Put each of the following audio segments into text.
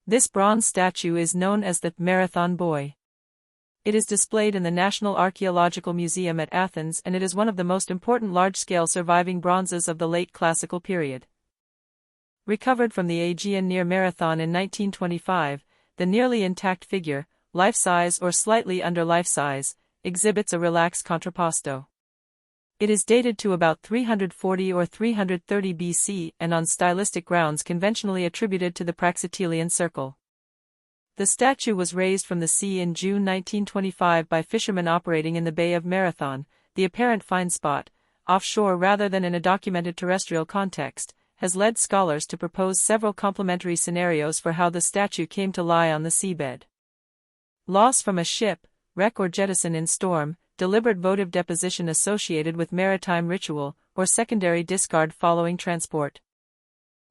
This bronze statue is known as the Marathon Boy. It is displayed in the National Archaeological Museum at Athens, and it is one of the most important large-scale surviving bronzes of the late classical period. Recovered from the Aegean near Marathon in 1925, the nearly intact figure, life-size or slightly under life-size, exhibits a relaxed contrapposto. It is dated to about 340 or 330 BC and on stylistic grounds conventionally attributed to the Praxitelian circle. The statue was raised from the sea in June 1925 by fishermen operating in the Bay of Marathon. The apparent find spot, offshore rather than in a documented terrestrial context, has led scholars to propose several complementary scenarios for how the statue came to lie on the seabed. Loss from a ship, wreck or jettison in storm, deliberate votive deposition associated with maritime ritual, or secondary discard following transport.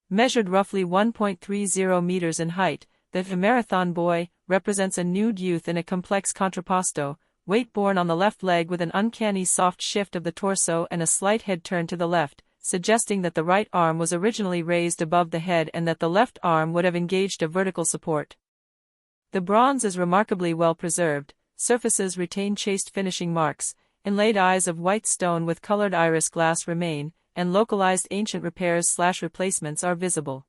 Measured roughly 1.30 meters in height, the Marathon Boy represents a nude youth in a complex contrapposto, weight borne on the left leg with an uncanny soft shift of the torso and a slight head turn to the left, suggesting that the right arm was originally raised above the head and that the left arm would have engaged a vertical support. The bronze is remarkably well preserved. Surfaces retain chaste finishing marks, inlaid eyes of white stone with colored iris glass remain, and localized ancient repairs/replacements are visible.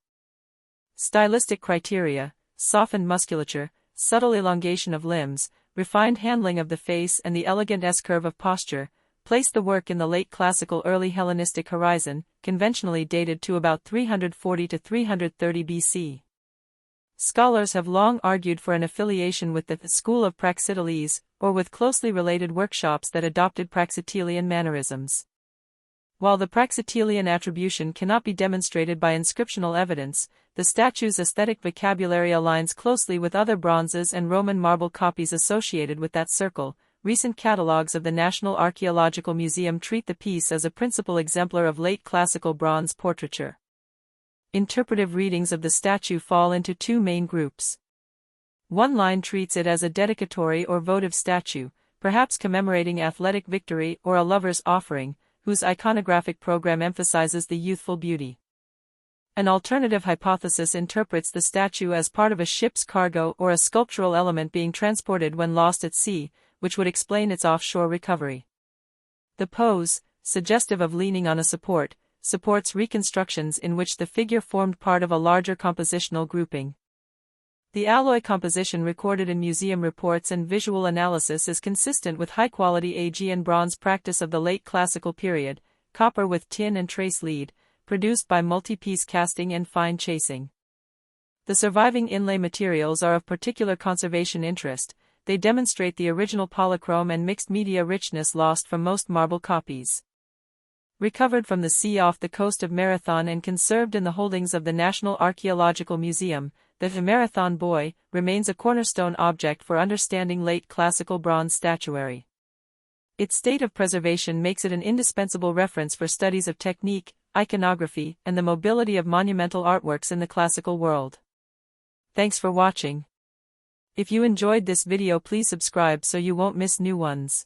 Stylistic criteria: softened musculature, subtle elongation of limbs, refined handling of the face and the elegant S-curve of posture, place the work in the late classical early Hellenistic horizon, conventionally dated to about 340 to 330 BC. Scholars have long argued for an affiliation with the school of Praxiteles, or with closely related workshops that adopted Praxitelian mannerisms. While the Praxitelian attribution cannot be demonstrated by inscriptional evidence, the statue's aesthetic vocabulary aligns closely with other bronzes and Roman marble copies associated with that circle. Recent catalogues of the National Archaeological Museum treat the piece as a principal exemplar of late classical bronze portraiture. Interpretive readings of the statue fall into two main groups. One line treats it as a dedicatory or votive statue, perhaps commemorating athletic victory or a lover's offering, whose iconographic program emphasizes the youthful beauty. An alternative hypothesis interprets the statue as part of a ship's cargo or a sculptural element being transported when lost at sea, which would explain its offshore recovery. The pose, suggestive of leaning on a support, supports reconstructions in which the figure formed part of a larger compositional grouping. The alloy composition recorded in museum reports and visual analysis is consistent with high-quality Aegean bronze practice of the late classical period, copper with tin and trace lead, produced by multi-piece casting and fine chasing. The surviving inlay materials are of particular conservation interest. They demonstrate the original polychrome and mixed media richness lost from most marble copies. Recovered from the sea off the coast of Marathon and conserved in the holdings of the National Archaeological Museum, the Marathon Boy remains a cornerstone object for understanding late classical bronze statuary. Its state of preservation makes it an indispensable reference for studies of technique, iconography, and the mobility of monumental artworks in the classical world. Thanks for watching. If you enjoyed this video, please subscribe so you won't miss new ones.